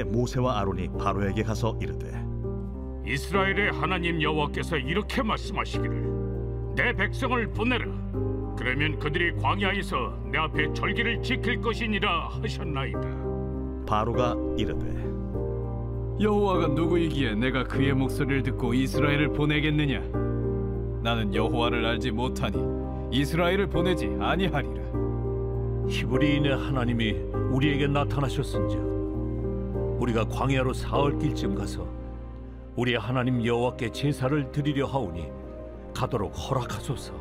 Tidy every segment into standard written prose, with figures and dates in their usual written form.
그때 모세와 아론이 바로에게 가서 이르되 이스라엘의 하나님 여호와께서 이렇게 말씀하시기를 내 백성을 보내라. 그러면 그들이 광야에서 내 앞에 절기를 지킬 것이니라 하셨나이다. 바로가 이르되 여호와가 누구이기에 내가 그의 목소리를 듣고 이스라엘을 보내겠느냐? 나는 여호와를 알지 못하니 이스라엘을 보내지 아니하리라. 히브리인의 하나님이 우리에게 나타나셨은즉 우리가 광야로 사흘 길쯤 가서 우리의 하나님 여호와께 제사를 드리려 하오니 가도록 허락하소서.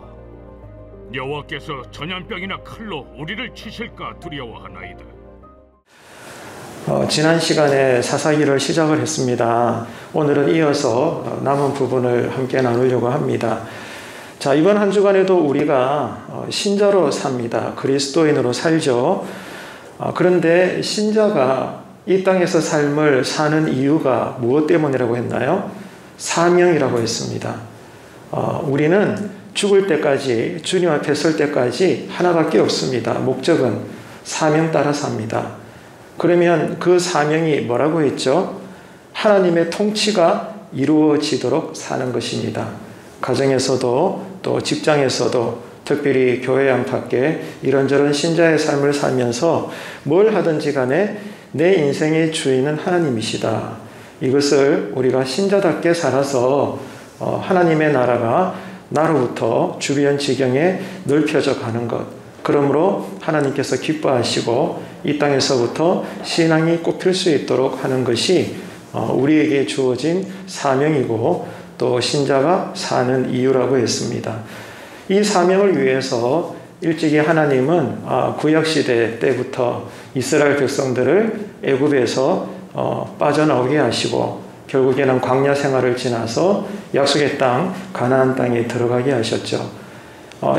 여호와께서 전염병이나 칼로 우리를 치실까 두려워하나이다. 지난 시간에 사사기를 시작을 했습니다. 오늘은 이어서 남은 부분을 함께 나누려고 합니다. 자, 이번 한 주간에도 우리가 신자로 삽니다. 그리스도인으로 살죠. 그런데 신자가 이 땅에서 삶을 사는 이유가 무엇 때문이라고 했나요? 사명이라고 했습니다. 우리는 죽을 때까지, 주님 앞에 설 때까지 하나밖에 없습니다. 목적은 사명 따라 삽니다. 그러면 그 사명이 뭐라고 했죠? 하나님의 통치가 이루어지도록 사는 것입니다. 가정에서도 또 직장에서도 특별히 교회 안팎에 이런저런 신자의 삶을 살면서 뭘 하든지 간에 내 인생의 주인은 하나님이시다. 이것을 우리가 신자답게 살아서 하나님의 나라가 나로부터 주변 지경에 넓혀져 가는 것. 그러므로 하나님께서 기뻐하시고 이 땅에서부터 신앙이 꼽힐 수 있도록 하는 것이 우리에게 주어진 사명이고 또 신자가 사는 이유라고 했습니다. 이 사명을 위해서 일찍이 하나님은 구약시대 때부터 이스라엘 백성들을 애굽에서 빠져나오게 하시고 결국에는 광야 생활을 지나서 약속의 땅 가나안 땅에 들어가게 하셨죠.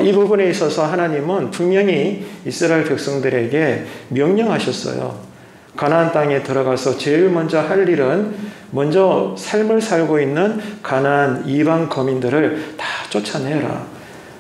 이 부분에 있어서 하나님은 분명히 이스라엘 백성들에게 명령하셨어요. 가나안 땅에 들어가서 제일 먼저 할 일은 먼저 삶을 살고 있는 가나안 이방 거민들을 다 쫓아내라.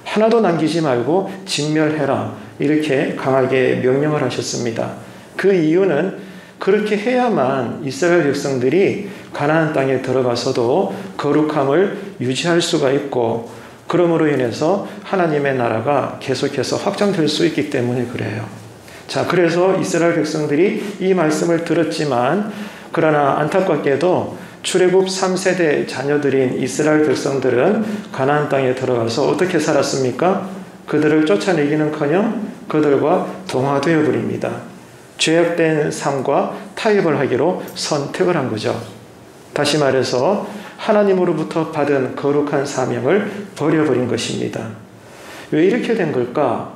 하나도 남기지 말고 진멸해라. 이렇게 강하게 명령을 하셨습니다. 그 이유는 그렇게 해야만 이스라엘 백성들이 가나안 땅에 들어가서도 거룩함을 유지할 수가 있고 그러므로 인해서 하나님의 나라가 계속해서 확장될 수 있기 때문에 그래요. 자, 그래서 이스라엘 백성들이 이 말씀을 들었지만 그러나 안타깝게도 출애굽 3세대 자녀들인 이스라엘 백성들은 가나안 땅에 들어가서 어떻게 살았습니까? 그들을 쫓아내기는커녕 그들과 동화되어 버립니다. 죄악된 삶과 타협을 하기로 선택을 한 거죠. 다시 말해서 하나님으로부터 받은 거룩한 사명을 버려버린 것입니다. 왜 이렇게 된 걸까?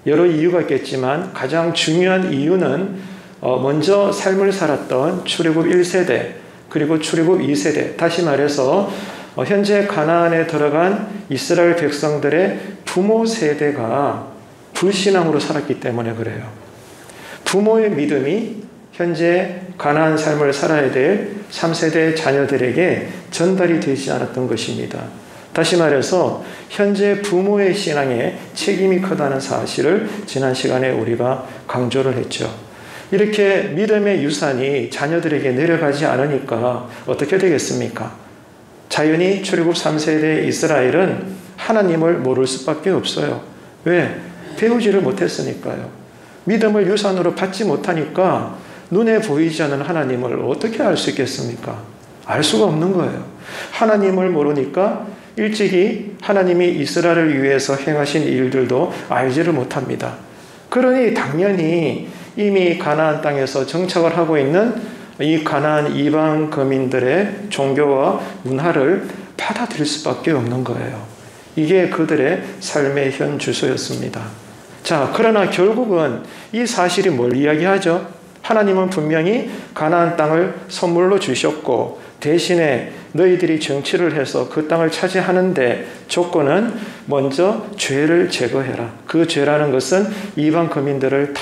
여러 이유가 있겠지만 가장 중요한 이유는 먼저 삶을 살았던 출애굽 1세대 그리고 출애굽 2세대, 다시 말해서 현재 가나안에 들어간 이스라엘 백성들의 부모 세대가 불신앙으로 살았기 때문에 그래요. 부모의 믿음이 현재 가나안 삶을 살아야 될 3세대 자녀들에게 전달이 되지 않았던 것입니다. 다시 말해서 현재 부모의 신앙에 책임이 크다는 사실을 지난 시간에 우리가 강조를 했죠. 이렇게 믿음의 유산이 자녀들에게 내려가지 않으니까 어떻게 되겠습니까? 자연히 출애굽 3세대 이스라엘은 하나님을 모를 수밖에 없어요. 왜? 배우지를 못했으니까요. 믿음을 유산으로 받지 못하니까 눈에 보이지 않는 하나님을 어떻게 알 수 있겠습니까? 알 수가 없는 거예요. 하나님을 모르니까 일찍이 하나님이 이스라엘을 위해서 행하신 일들도 알지를 못합니다. 그러니 당연히 이미 가나안 땅에서 정착을 하고 있는 이 가나안 이방 거민들의 종교와 문화를 받아들일 수밖에 없는 거예요. 이게 그들의 삶의 현 주소였습니다. 자, 그러나 결국은 이 사실이 뭘 이야기하죠? 하나님은 분명히 가나안 땅을 선물로 주셨고 대신에 너희들이 정치를 해서 그 땅을 차지하는데 조건은 먼저 죄를 제거해라. 그 죄라는 것은 이방 거민들을 다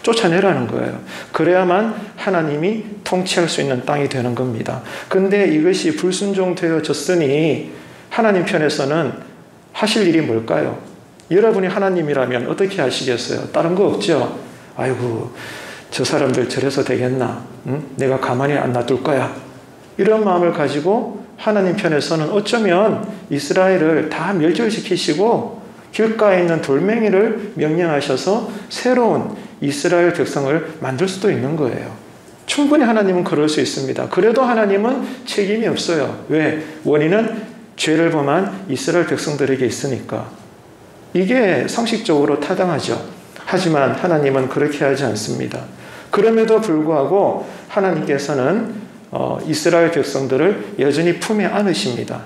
쫓아내라는 거예요. 그래야만 하나님이 통치할 수 있는 땅이 되는 겁니다. 근데 이것이 불순종되어졌으니 하나님 편에서는 하실 일이 뭘까요? 여러분이 하나님이라면 어떻게 하시겠어요? 다른 거 없죠? 아이고, 저 사람들 저래서 되겠나? 내가 가만히 안 놔둘 거야. 이런 마음을 가지고 하나님 편에서는 어쩌면 이스라엘을 다 멸절시키시고 길가에 있는 돌멩이를 명령하셔서 새로운 이스라엘 백성을 만들 수도 있는 거예요. 충분히 하나님은 그럴 수 있습니다. 그래도 하나님은 책임이 없어요. 왜? 원인은 죄를 범한 이스라엘 백성들에게 있으니까. 이게 상식적으로 타당하죠. 하지만 하나님은 그렇게 하지 않습니다. 그럼에도 불구하고 하나님께서는 이스라엘 백성들을 여전히 품에 안으십니다.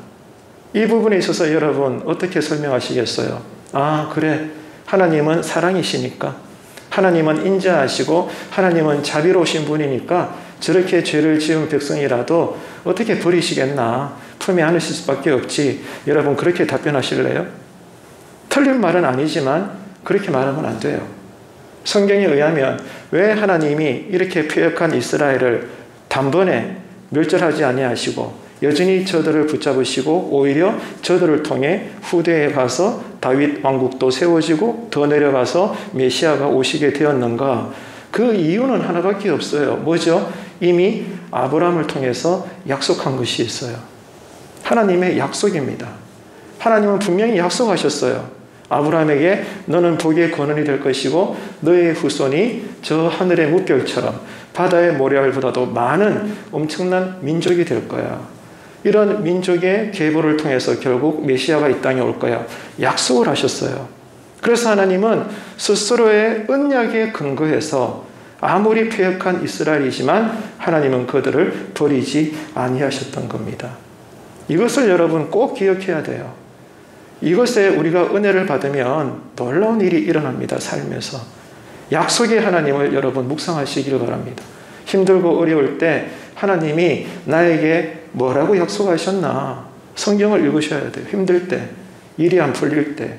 이 부분에 있어서 여러분 어떻게 설명하시겠어요? 아, 그래. 하나님은 사랑이시니까, 하나님은 인자하시고 하나님은 자비로우신 분이니까 저렇게 죄를 지은 백성이라도 어떻게 버리시겠나, 품에 안으실 수밖에 없지. 여러분 그렇게 답변하실래요? 틀린 말은 아니지만 그렇게 말하면 안 돼요. 성경에 의하면 왜 하나님이 이렇게 패역한 이스라엘을 단번에 멸절하지 아니하시고 여전히 저들을 붙잡으시고 오히려 저들을 통해 후대에 가서 다윗 왕국도 세워지고 더 내려가서 메시아가 오시게 되었는가? 그 이유는 하나밖에 없어요. 뭐죠? 이미 아브라함을 통해서 약속한 것이 있어요. 하나님의 약속입니다. 하나님은 분명히 약속하셨어요. 아브라함에게 너는 복의 근원이 될 것이고 너의 후손이 저 하늘의 물결처럼 바다의 모래알보다도 많은 엄청난 민족이 될 거야. 이런 민족의 계보를 통해서 결국 메시아가 이 땅에 올 거야. 약속을 하셨어요. 그래서 하나님은 스스로의 언약에 근거해서 아무리 패역한 이스라엘이지만 하나님은 그들을 버리지 아니하셨던 겁니다. 이것을 여러분 꼭 기억해야 돼요. 이것에 우리가 은혜를 받으면 놀라운 일이 일어납니다. 삶에서. 약속의 하나님을 여러분 묵상하시길 바랍니다. 힘들고 어려울 때 하나님이 나에게 뭐라고 약속하셨나? 성경을 읽으셔야 돼요. 힘들 때, 일이 안 풀릴 때,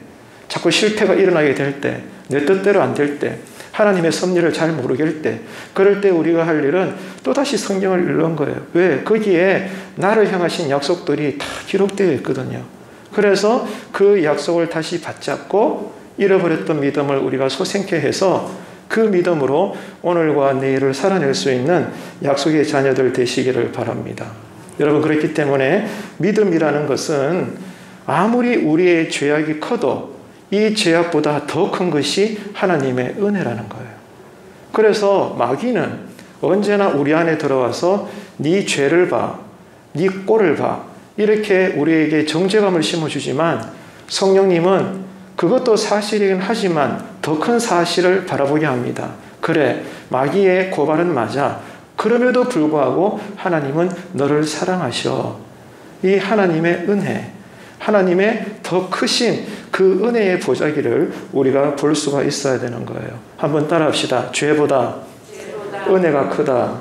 자꾸 실패가 일어나게 될 때, 내 뜻대로 안 될 때, 하나님의 섭리를 잘 모르겠을 때, 그럴 때 우리가 할 일은 또다시 성경을 읽는 거예요. 왜? 거기에 나를 향하신 약속들이 다 기록되어 있거든요. 그래서 그 약속을 다시 받잡고 잃어버렸던 믿음을 우리가 소생케 해서 그 믿음으로 오늘과 내일을 살아낼 수 있는 약속의 자녀들 되시기를 바랍니다. 여러분, 그렇기 때문에 믿음이라는 것은 아무리 우리의 죄악이 커도 이 죄악보다 더 큰 것이 하나님의 은혜라는 거예요. 그래서 마귀는 언제나 우리 안에 들어와서 네 죄를 봐, 네 꼴을 봐, 이렇게 우리에게 정죄감을 심어주지만 성령님은 그것도 사실이긴 하지만 더 큰 사실을 바라보게 합니다. 그래, 마귀의 고발은 맞아. 그럼에도 불구하고 하나님은 너를 사랑하셔. 이 하나님의 은혜, 하나님의 더 크신 그 은혜의 보자기를 우리가 볼 수가 있어야 되는 거예요. 한번 따라합시다. 죄보다 은혜가 크다.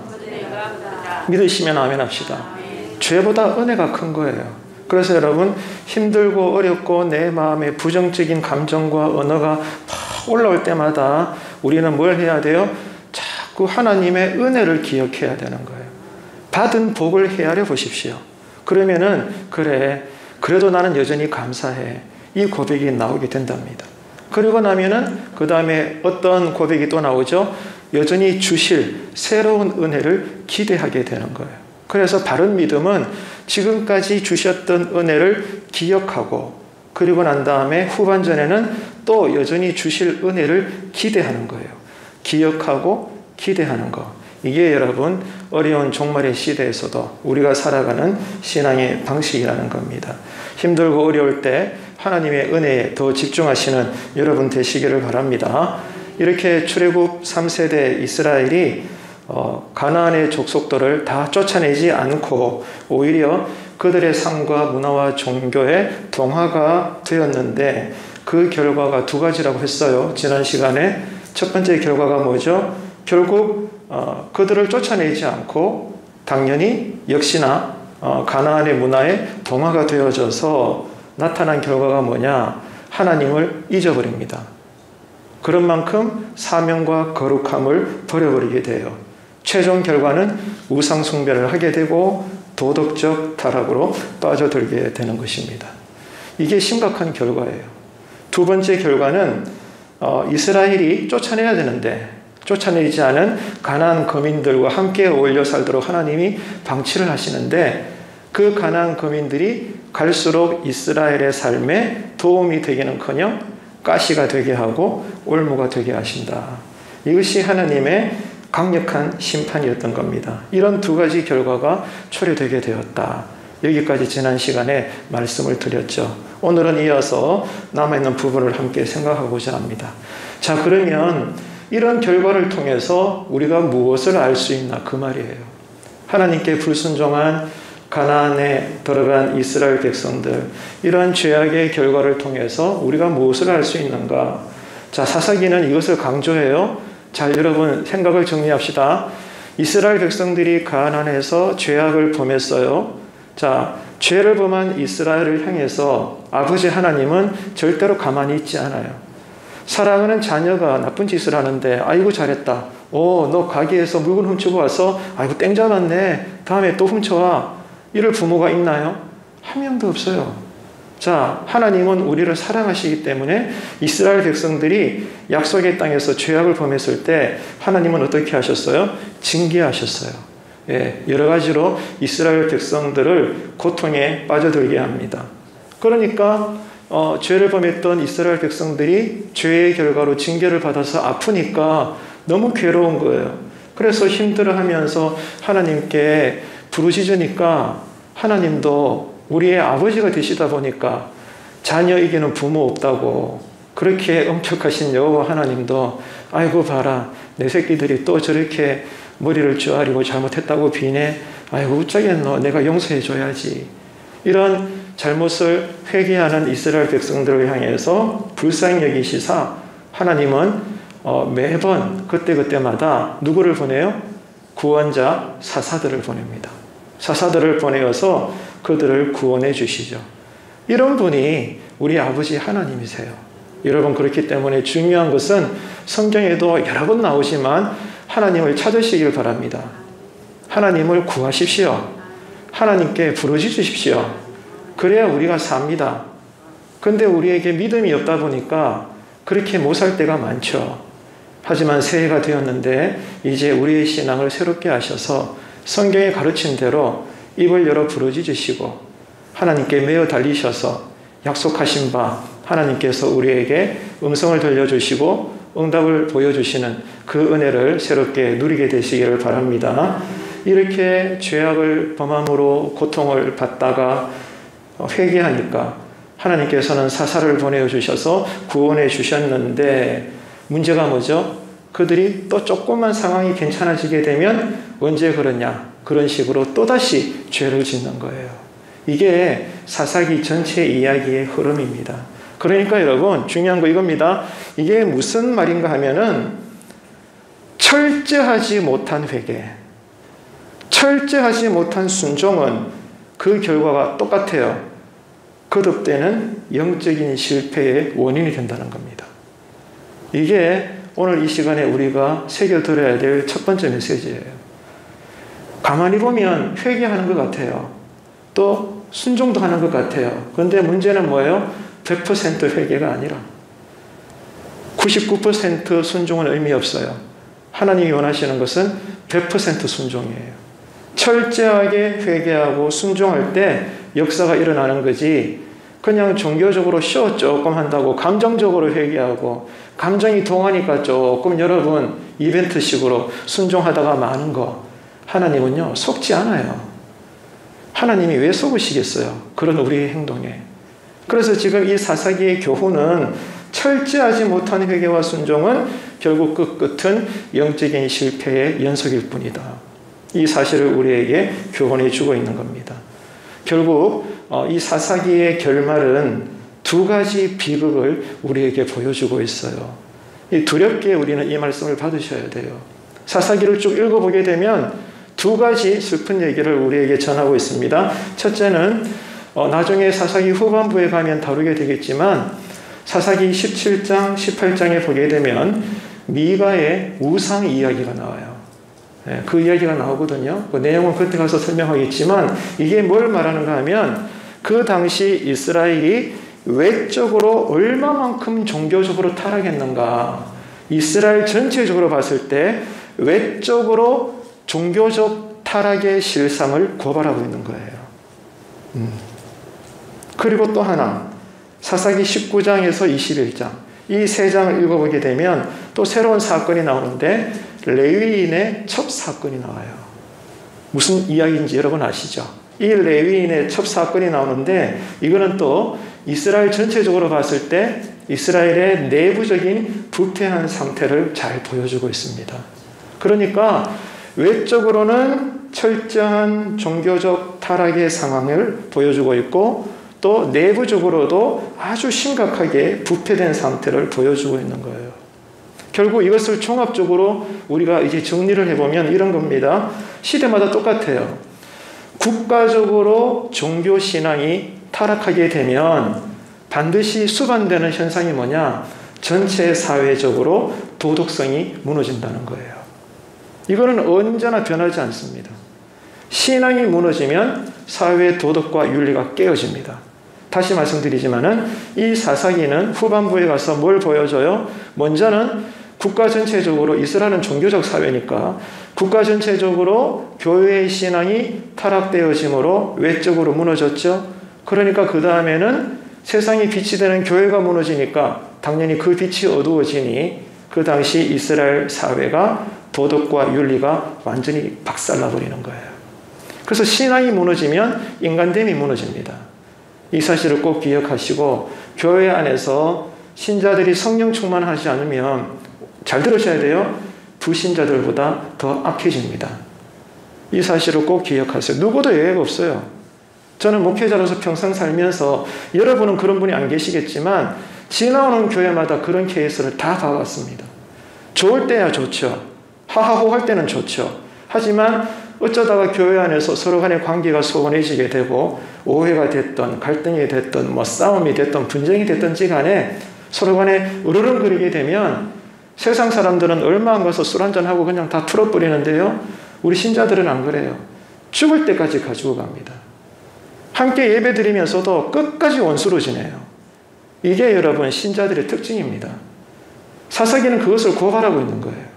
믿으시면 아멘 합시다. 죄보다 은혜가 큰 거예요. 그래서 여러분, 힘들고 어렵고 내 마음에 부정적인 감정과 언어가 막 올라올 때마다 우리는 뭘 해야 돼요? 자꾸 하나님의 은혜를 기억해야 되는 거예요. 받은 복을 헤아려 보십시오. 그러면은 그래, 그래도 나는 여전히 감사해. 이 고백이 나오게 된답니다. 그리고 나면은 그 다음에 어떤 고백이 또 나오죠? 여전히 주실 새로운 은혜를 기대하게 되는 거예요. 그래서 바른 믿음은 지금까지 주셨던 은혜를 기억하고 그리고 난 다음에 후반전에는 또 여전히 주실 은혜를 기대하는 거예요. 기억하고 기대하는 거. 이게 여러분 어려운 종말의 시대에서도 우리가 살아가는 신앙의 방식이라는 겁니다. 힘들고 어려울 때 하나님의 은혜에 더 집중하시는 여러분 되시기를 바랍니다. 이렇게 출애굽 3세대 이스라엘이 가나안의 족속들을 다 쫓아내지 않고 오히려 그들의 삶과 문화와 종교에 동화가 되었는데 그 결과가 두 가지라고 했어요. 지난 시간에 첫 번째 결과가 뭐죠? 결국 그들을 쫓아내지 않고 당연히 역시나 가나안의 문화에 동화가 되어져서 나타난 결과가 뭐냐? 하나님을 잊어버립니다. 그런 만큼 사명과 거룩함을 버려버리게 돼요. 최종 결과는 우상 숭배를 하게 되고 도덕적 타락으로 빠져들게 되는 것입니다. 이게 심각한 결과예요. 두 번째 결과는 이스라엘이 쫓아내야 되는데 쫓아내지 않은 가나안 거민들과 함께 어울려 살도록 하나님이 방치를 하시는데 그 가나안 거민들이 갈수록 이스라엘의 삶에 도움이 되기는커녕 가시가 되게 하고 올무가 되게 하신다. 이것이 하나님의 강력한 심판이었던 겁니다. 이런 두 가지 결과가 초래되게 되었다. 여기까지 지난 시간에 말씀을 드렸죠. 오늘은 이어서 남아있는 부분을 함께 생각하고자 합니다. 자, 그러면 이런 결과를 통해서 우리가 무엇을 알 수 있나 그 말이에요. 하나님께 불순종한 가나안에 들어간 이스라엘 백성들, 이러한 죄악의 결과를 통해서 우리가 무엇을 알 수 있는가? 자, 사사기는 이것을 강조해요. 자, 여러분 생각을 정리합시다. 이스라엘 백성들이 가나안에서 죄악을 범했어요. 자, 죄를 범한 이스라엘을 향해서 아버지 하나님은 절대로 가만히 있지 않아요. 사랑하는 자녀가 나쁜 짓을 하는데 아이고 잘했다. 너 가게에서 물건 훔치고 와서 아이고 땡 잡았네. 다음에 또 훔쳐와. 이럴 부모가 있나요? 한 명도 없어요. 자, 하나님은 우리를 사랑하시기 때문에 이스라엘 백성들이 약속의 땅에서 죄악을 범했을 때 하나님은 어떻게 하셨어요? 징계하셨어요. 예, 여러 가지로 이스라엘 백성들을 고통에 빠져들게 합니다. 그러니까 죄를 범했던 이스라엘 백성들이 죄의 결과로 징계를 받아서 아프니까 너무 괴로운 거예요. 그래서 힘들어하면서 하나님께 부르짖으니까 하나님도 우리의 아버지가 되시다 보니까 자녀에게는 부모 없다고 그렇게 엄격하신 여호와 하나님도 아이고 봐라 내 새끼들이 또 저렇게 머리를 쪼아리고 잘못했다고 비네. 아이고 어쩌겠노. 내가 용서해 줘야지. 이런 잘못을 회개하는 이스라엘 백성들을 향해서 불쌍히 여기시사 하나님은 매번 그때그때마다 누구를 보내요? 구원자 사사들을 보냅니다. 사사들을 보내어서 그들을 구원해 주시죠. 이런 분이 우리 아버지 하나님이세요. 여러분 그렇기 때문에 중요한 것은 성경에도 여러 번 나오지만 하나님을 찾으시길 바랍니다. 하나님을 구하십시오. 하나님께 부르짖으십시오. 그래야 우리가 삽니다. 근데 우리에게 믿음이 없다 보니까 그렇게 못 살 때가 많죠. 하지만 새해가 되었는데 이제 우리의 신앙을 새롭게 하셔서 성경에 가르친 대로 입을 열어 부르짖으시고 하나님께 매어 달리셔서 약속하신 바 하나님께서 우리에게 음성을 들려주시고 응답을 보여주시는 그 은혜를 새롭게 누리게 되시기를 바랍니다. 이렇게 죄악을 범함으로 고통을 받다가 회개하니까 하나님께서는 사사를 보내주셔서 구원해 주셨는데 문제가 뭐죠? 그들이 또 조금만 상황이 괜찮아지게 되면 언제 그러냐? 그런 식으로 또다시 죄를 짓는 거예요. 이게 사사기 전체 이야기의 흐름입니다. 그러니까 여러분 중요한 거 이겁니다. 이게 무슨 말인가 하면은 철저하지 못한 회개, 철저하지 못한 순종은 그 결과가 똑같아요. 거듭되는 영적인 실패의 원인이 된다는 겁니다. 이게 오늘 이 시간에 우리가 새겨들어야 될 첫 번째 메시지예요. 가만히 보면 회개하는 것 같아요. 또 순종도 하는 것 같아요. 그런데 문제는 뭐예요? 100% 회개가 아니라 99% 순종은 의미 없어요. 하나님이 원하시는 것은 100% 순종이에요. 철저하게 회개하고 순종할 때 역사가 일어나는 거지 그냥 종교적으로 쇼 조금 한다고 감정적으로 회개하고 감정이 동하니까 조금 여러분 이벤트식으로 순종하다가 마는 거 하나님은요 속지 않아요. 하나님이 왜 속으시겠어요? 그런 우리의 행동에. 그래서 지금 이 사사기의 교훈은 철저하지 못한 회개와 순종은 결국 그 끝은 영적인 실패의 연속일 뿐이다. 이 사실을 우리에게 교훈해 주고 있는 겁니다. 결국 이 사사기의 결말은 두 가지 비극을 우리에게 보여주고 있어요. 두렵게 우리는 이 말씀을 받으셔야 돼요. 사사기를 쭉 읽어보게 되면 두 가지 슬픈 얘기를 우리에게 전하고 있습니다. 첫째는 나중에 사사기 후반부에 가면 다루게 되겠지만 사사기 17장, 18장에 보게 되면 미가의 우상 이야기가 나와요. 그 이야기가 나오거든요. 그 내용은 그때 가서 설명하겠지만 이게 뭘 말하는가 하면 그 당시 이스라엘이 외적으로 얼마만큼 종교적으로 타락했는가 이스라엘 전체적으로 봤을 때 외적으로 종교적 타락의 실상을 고발하고 있는 거예요. 그리고 또 하나, 사사기 19장에서 21장, 이 세 장을 읽어보게 되면 또 새로운 사건이 나오는데 레위인의 첩 사건이 나와요. 무슨 이야기인지 여러분 아시죠? 이 레위인의 첩 사건이 나오는데 이거는 또 이스라엘 전체적으로 봤을 때 이스라엘의 내부적인 부패한 상태를 잘 보여주고 있습니다. 그러니까 외적으로는 철저한 종교적 타락의 상황을 보여주고 있고 또 내부적으로도 아주 심각하게 부패된 상태를 보여주고 있는 거예요. 결국 이것을 종합적으로 우리가 이제 정리를 해보면 이런 겁니다. 시대마다 똑같아요. 국가적으로 종교신앙이 타락하게 되면 반드시 수반되는 현상이 뭐냐? 전체 사회적으로 도덕성이 무너진다는 거예요. 이거는 언제나 변하지 않습니다. 신앙이 무너지면 사회의 도덕과 윤리가 깨어집니다. 다시 말씀드리지만은 이 사사기는 후반부에 가서 뭘 보여줘요? 먼저는 국가 전체적으로 이스라엘은 종교적 사회니까 국가 전체적으로 교회의 신앙이 타락되어짐으로 외적으로 무너졌죠. 그러니까 그 다음에는 세상이 빛이 되는 교회가 무너지니까 당연히 그 빛이 어두워지니 그 당시 이스라엘 사회가 도덕과 윤리가 완전히 박살나버리는 거예요. 그래서 신앙이 무너지면 인간됨이 무너집니다. 이 사실을 꼭 기억하시고 교회 안에서 신자들이 성령 충만하지 않으면 잘 들으셔야 돼요. 불신자들보다 더 악해집니다. 이 사실을 꼭 기억하세요. 누구도 예외가 없어요. 저는 목회자로서 평생 살면서 여러분은 그런 분이 안 계시겠지만 지나오는 교회마다 그런 케이스를 다 봐왔습니다. 좋을 때야 좋죠. 하하호 할 때는 좋죠. 하지만 어쩌다가 교회 안에서 서로 간의 관계가 소원해지게 되고 오해가 됐던 갈등이 됐던 싸움이 됐던 분쟁이 됐던지 간에 서로 간에 으르렁거리게 되면 세상 사람들은 얼마 안 가서 술 한잔하고 그냥 다 풀어버리는데요. 우리 신자들은 안 그래요. 죽을 때까지 가지고 갑니다. 함께 예배 드리면서도 끝까지 원수로 지내요. 이게 여러분 신자들의 특징입니다. 사사기는 그것을 고발하고 있는 거예요.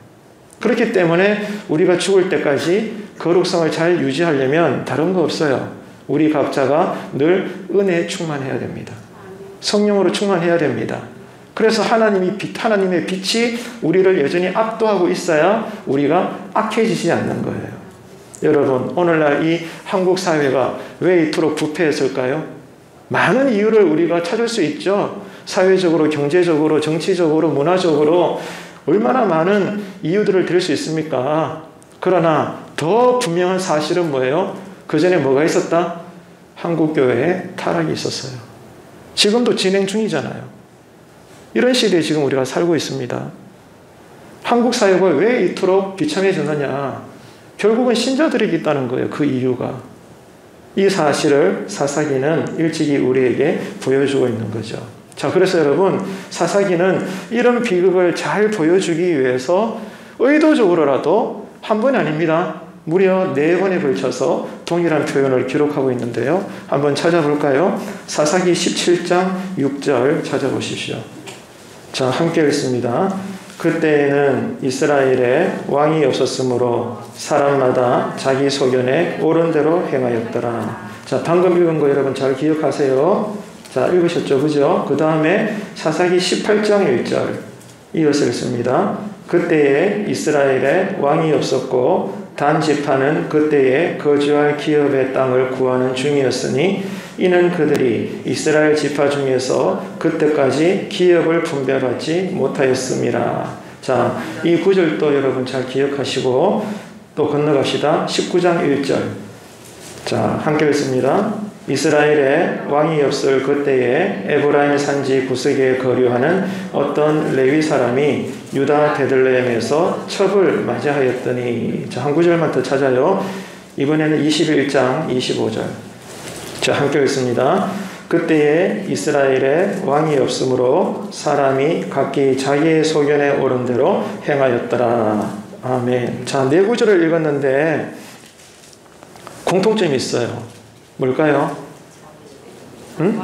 그렇기 때문에 우리가 죽을 때까지 거룩성을 잘 유지하려면 다른 거 없어요. 우리 각자가 늘 은혜에 충만해야 됩니다. 성령으로 충만해야 됩니다. 그래서 하나님의 빛이 우리를 여전히 압도하고 있어야 우리가 악해지지 않는 거예요. 여러분, 오늘날 이 한국 사회가 왜 이토록 부패했을까요? 많은 이유를 우리가 찾을 수 있죠. 사회적으로, 경제적으로, 정치적으로, 문화적으로 얼마나 많은 이유들을 들 수 있습니까? 그러나 더 분명한 사실은 뭐예요? 그 전에 뭐가 있었다? 한국교회에 타락이 있었어요. 지금도 진행 중이잖아요. 이런 시대에 지금 우리가 살고 있습니다. 한국 사회가 왜 이토록 비참해졌느냐? 결국은 신자들이 있다는 거예요. 그 이유가. 이 사실을 사사기는 일찍이 우리에게 보여주고 있는 거죠. 자, 그래서 여러분, 사사기는 이런 비극을 잘 보여주기 위해서 의도적으로라도 한 번이 아닙니다. 무려 4번에 걸쳐서 동일한 표현을 기록하고 있는데요. 한번 찾아볼까요? 사사기 17장 6절 찾아보십시오. 자, 함께 읽습니다. 그때에는 이스라엘에 왕이 없었으므로 사람마다 자기 소견에 옳은 대로 행하였더라. 자, 방금 읽은 거 여러분 잘 기억하세요. 자, 읽으셨죠? 그죠? 그 다음에 사사기 18장 1절 이어서 읽습니다. 그때에 이스라엘에 왕이 없었고 단 지파는 그때에 거주할 기업의 땅을 구하는 중이었으니 이는 그들이 이스라엘 지파 중에서 그때까지 기업을 분배받지 못하였음이라. 자, 이 구절도 여러분 잘 기억하시고 또 건너갑시다. 19장 1절. 자, 함께 읽습니다. 이스라엘에 왕이 없을 그때에 에브라임 산지 구석에 거류하는 어떤 레위 사람이 유다 베들레헴에서 첩을 맞이하였더니. 자, 한 구절만 더 찾아요. 이번에는 21장 25절. 자, 함께 읽습니다. 그때에 이스라엘에 왕이 없으므로 사람이 각기 자기의 소견에 옳은 대로 행하였더라. 아멘. 자, 4구절을 읽었는데 공통점이 있어요. 뭘까요? 응?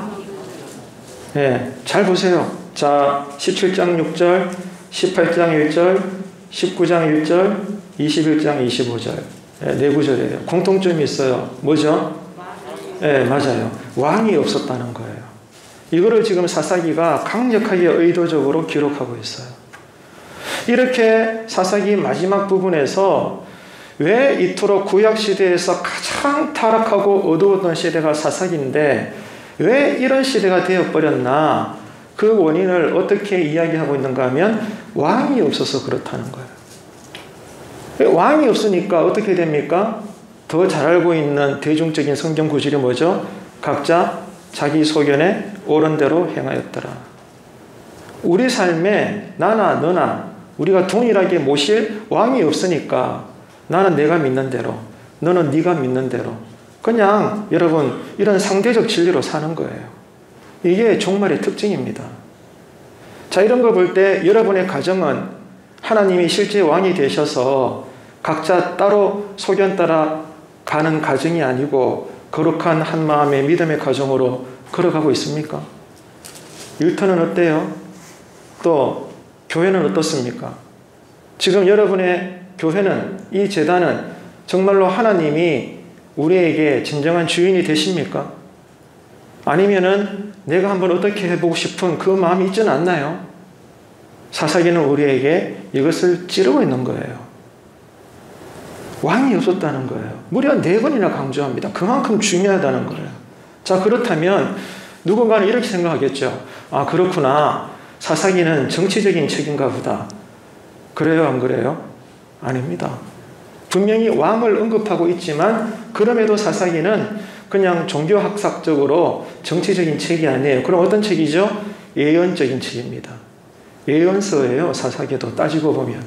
네, 잘 보세요. 자, 17장 6절 18장 1절, 19장 1절, 21장 25절. 네 구절이에요. 공통점이 있어요. 뭐죠? 네, 맞아요. 왕이 없었다는 거예요. 이거를 지금 사사기가 강력하게 의도적으로 기록하고 있어요. 이렇게 사사기 마지막 부분에서 왜 이토록 구약시대에서 가장 타락하고 어두웠던 시대가 사사기인데 왜 이런 시대가 되어버렸나, 그 원인을 어떻게 이야기하고 있는가 하면 왕이 없어서 그렇다는 거예요. 왕이 없으니까 어떻게 됩니까? 더 잘 알고 있는 대중적인 성경 구절이 뭐죠? 각자 자기 소견에 옳은 대로 행하였더라. 우리 삶에 나나 너나 우리가 동일하게 모실 왕이 없으니까 나는 내가 믿는 대로, 너는 네가 믿는 대로, 그냥 여러분 이런 상대적 진리로 사는 거예요. 이게 종말의 특징입니다. 자, 이런 거 볼 때 여러분의 가정은 하나님이 실제 왕이 되셔서 각자 따로 소견 따라 가는 가정이 아니고 거룩한 한 마음의 믿음의 가정으로 걸어가고 있습니까? 일터는 어때요? 또 교회는 어떻습니까? 지금 여러분의 교회는, 이 제단은 정말로 하나님이 우리에게 진정한 주인이 되십니까? 아니면은 내가 한번 어떻게 해보고 싶은 그 마음이 있지는 않나요? 사사기는 우리에게 이것을 찌르고 있는 거예요. 왕이 없었다는 거예요. 무려 4번이나 강조합니다. 그만큼 중요하다는 거예요. 자, 그렇다면 누군가는 이렇게 생각하겠죠. 아, 그렇구나. 사사기는 정치적인 책인가 보다. 그래요, 안 그래요? 아닙니다. 분명히 왕을 언급하고 있지만 그럼에도 사사기는 그냥 종교학습적으로 정치적인 책이 아니에요. 그럼 어떤 책이죠? 예언적인 책입니다. 예언서예요. 사사기도 따지고 보면.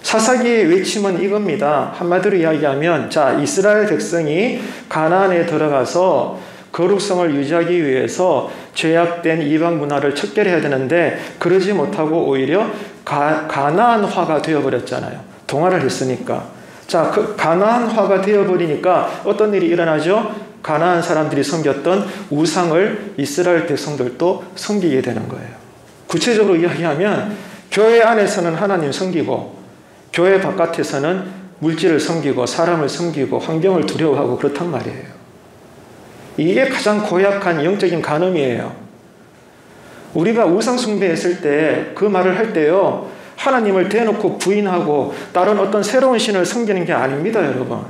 사사기의 외침은 이겁니다. 한마디로 이야기하면, 자, 이스라엘 백성이 가나안에 들어가서 거룩성을 유지하기 위해서 죄악된 이방 문화를 척결해야 되는데 그러지 못하고 오히려 가나안화가 되어버렸잖아요. 동화를 했으니까. 자, 그 가나안화가 되어버리니까 어떤 일이 일어나죠? 가나안 사람들이 섬겼던 우상을 이스라엘 백성들도 섬기게 되는 거예요. 구체적으로 이야기하면 교회 안에서는 하나님 섬기고 교회 바깥에서는 물질을 섬기고 사람을 섬기고 환경을 두려워하고 그렇단 말이에요. 이게 가장 고약한 영적인 간음이에요. 우리가 우상 숭배했을 때 그 말을 할 때요, 하나님을 대놓고 부인하고 다른 어떤 새로운 신을 섬기는 게 아닙니다, 여러분.